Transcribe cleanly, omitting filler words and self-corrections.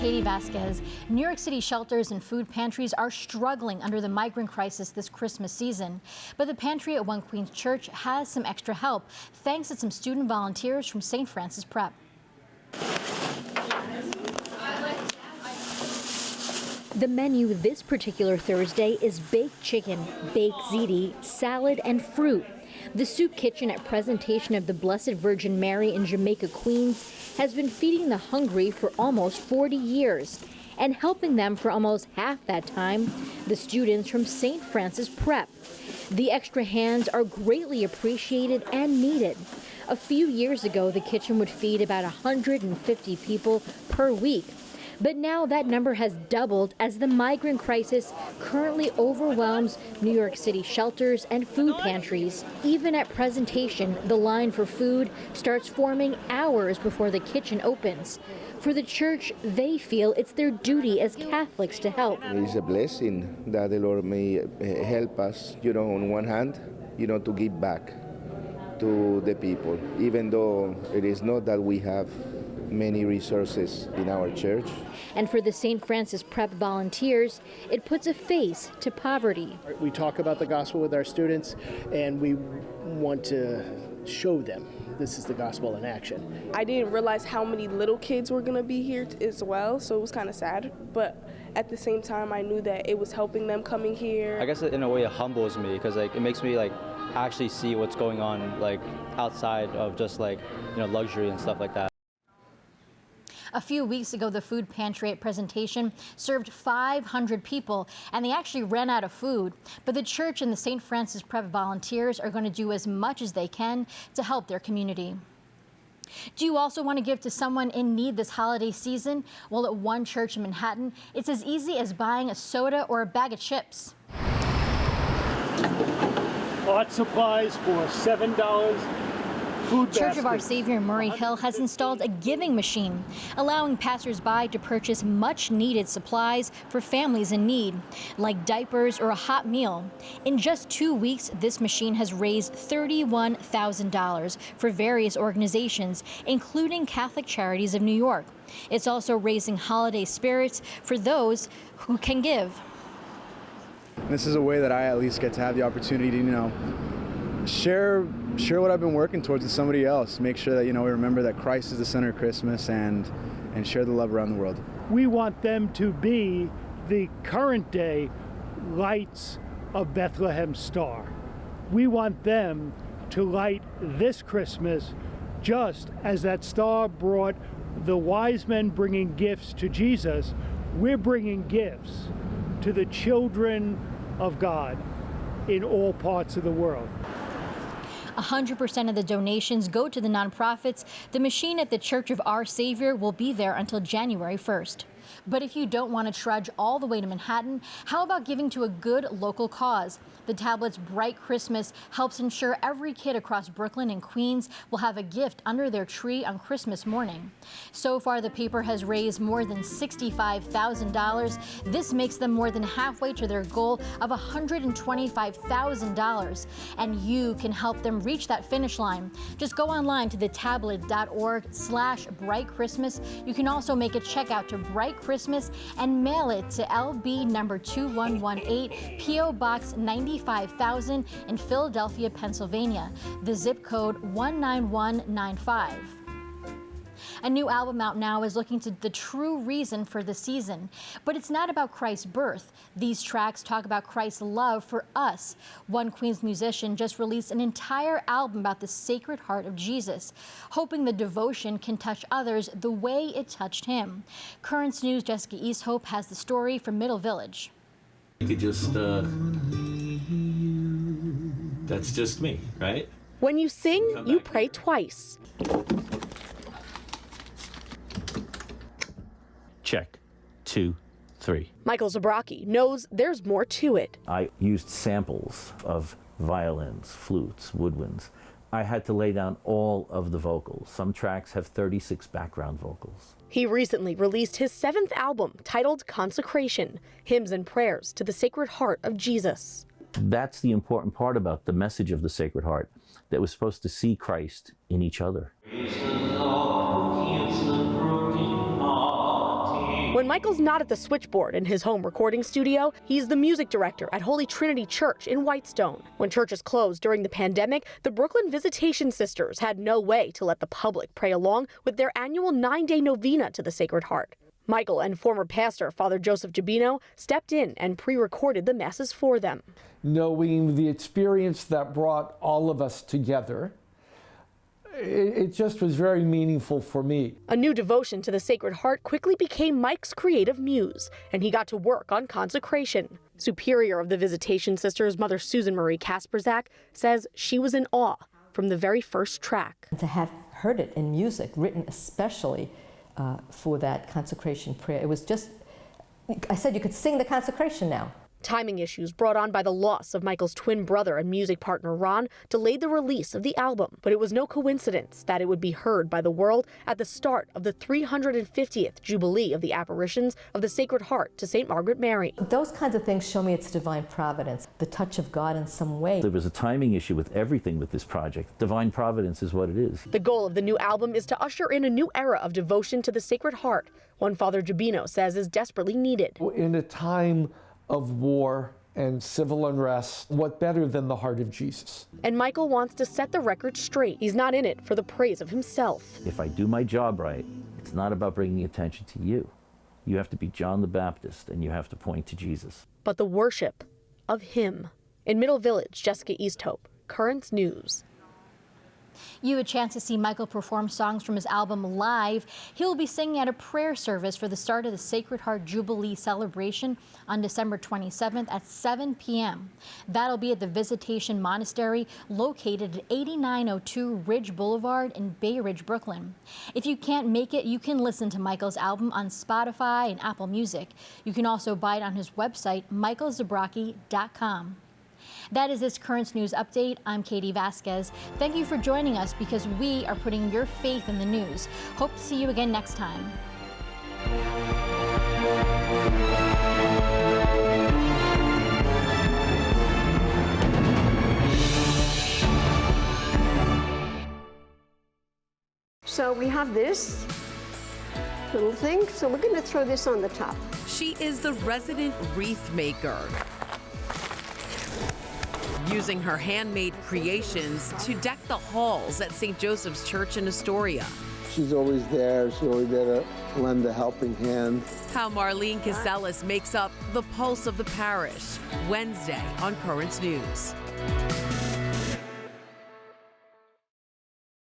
Katie Vasquez. New York City shelters and food pantries are struggling under the migrant crisis this Christmas season. But the pantry at One Queens Church has some extra help thanks to some student volunteers from St. Francis Prep. The menu this particular Thursday is baked chicken, baked ziti, salad, and fruit. The soup kitchen at Presentation of the Blessed Virgin Mary in Jamaica, Queens, has been feeding the hungry for almost 40 years. And helping them for almost half that time, the students from St. Francis Prep. The extra hands are greatly appreciated and needed. A few years ago, the kitchen would feed about 150 people per week. But now that number has doubled as the migrant crisis currently overwhelms New York City shelters and food pantries. Even at Presentation, the line for food starts forming hours before the kitchen opens. For the church, they feel it's their duty as Catholics to help. It is a blessing that the Lord may help us, on one hand, to give back to the people, even though it is not that we have many resources in our church. And for the St. Francis Prep volunteers, it puts a face to poverty. We talk about the gospel with our students, and we want to show them this is the gospel in action. I didn't realize how many little kids were going to be here as well, so it was kind of sad. But at the same time, I knew that it was helping them coming here. I guess in a way it humbles me because it makes me actually see what's going on outside of just luxury and stuff like that. A few weeks ago, the food pantry at Presentation served 500 people, and they actually ran out of food. But the church and the St. Francis Prep volunteers are going to do as much as they can to help their community. Do you also want to give to someone in need this holiday season? Well, at one church in Manhattan, it's as easy as buying a soda or a bag of chips. Art supplies for $7. Church of Our Saviour in Murray Hill has installed a giving machine, allowing passersby to purchase much-needed supplies for families in need, like diapers or a hot meal. In just 2 weeks, this machine has raised $31,000 for various organizations, including Catholic Charities of New York. It's also raising holiday spirits for those who can give. This is a way that I at least get to have the opportunity to, share what I've been working towards with somebody else. Make sure that, we remember that Christ is the center of Christmas and share the love around the world. We want them to be the current day lights of Bethlehem Star. We want them to light this Christmas just as that star brought the wise men bringing gifts to Jesus. We're bringing gifts to the children of God in all parts of the world. 100% of the donations go to the nonprofits. The machine at the Church of Our Saviour will be there until January 1st. But if you don't want to trudge all the way to Manhattan, how about giving to a good local cause? The tablet's Bright Christmas helps ensure every kid across Brooklyn and Queens will have a gift under their tree on Christmas morning. So far, the paper has raised more than $65,000. This makes them more than halfway to their goal of $125,000. And you can help them reach that finish line. Just go online to thetablet.org/Bright Christmas. You can also make a check out to Bright Christmas and mail it to LB number 2118, P.O. Box 95,000 in Philadelphia, Pennsylvania. The zip code 19195. A new album out now is looking to the true reason for the season. But it's not about Christ's birth. These tracks talk about Christ's love for us. One Queens musician just released an entire album about the Sacred Heart of Jesus, hoping the devotion can touch others the way it touched him. Currents News' Jessica Easthope has the story from Middle Village. You could just, that's just me, right? When you sing, you pray twice. Check. 2, 3. Michael Zabrocki knows there's more to it. I used samples of violins, flutes, woodwinds. I had to lay down all of the vocals. Some tracks have 36 background vocals. He recently released his 7th album titled Consecration, Hymns and Prayers to the Sacred Heart of Jesus. That's the important part about the message of the Sacred Heart, that we're supposed to see Christ in each other. Praise the Lord, he is the broken hearted. When Michael's not at the switchboard in his home recording studio, he's the music director at Holy Trinity Church in Whitestone. When churches closed during the pandemic, the Brooklyn Visitation Sisters had no way to let the public pray along with their annual 9-day novena to the Sacred Heart. Michael and former pastor Father Joseph Gibino stepped in and pre-recorded the masses for them. Knowing the experience that brought all of us together, it just was very meaningful for me. A new devotion to the Sacred Heart quickly became Mike's creative muse, and he got to work on consecration. Superior of the Visitation Sisters, Mother Susan Marie Kasperzak, says she was in awe from the very first track. To have heard it in music, written especially for that consecration prayer, it was just, I said you could sing the consecration now. Timing issues brought on by the loss of Michael's twin brother and music partner Ron delayed the release of the album, but it was no coincidence that it would be heard by the world at the start of the 350th Jubilee of the apparitions of the Sacred Heart to St. Margaret Mary. Those kinds of things show me it's divine providence, the touch of God in some way. There was a timing issue with everything with this project. Divine providence is what it is. The goal of the new album is to usher in a new era of devotion to the Sacred Heart, one Father Gibino says is desperately needed. In a time of war and civil unrest, what better than the heart of Jesus? And Michael wants to set the record straight. He's not in it for the praise of himself. If I do my job right, it's not about bringing attention to you. You have to be John the Baptist, and you have to point to Jesus. But the worship of him. In Middle Village, Jessica Easthope, Currents News. You had a chance to see Michael perform songs from his album live. He will be singing at a prayer service for the start of the Sacred Heart Jubilee celebration on December 27th at 7 p.m. That'll be at the Visitation Monastery located at 8902 Ridge Boulevard in Bay Ridge, Brooklyn. If you can't make it, you can listen to Michael's album on Spotify and Apple Music. You can also buy it on his website, michaelzabrocki.com. That is this Currents News Update. I'm Katie Vasquez. Thank you for joining us because we are putting your faith in the news. Hope to see you again next time. So we have this little thing, so we're going to throw this on the top. She is the resident wreath maker, using her handmade creations to deck the halls at St. Joseph's Church in Astoria. She's always there. She's always there to lend a helping hand. How Marlene Casellas makes up the pulse of the parish, Wednesday on Currents News.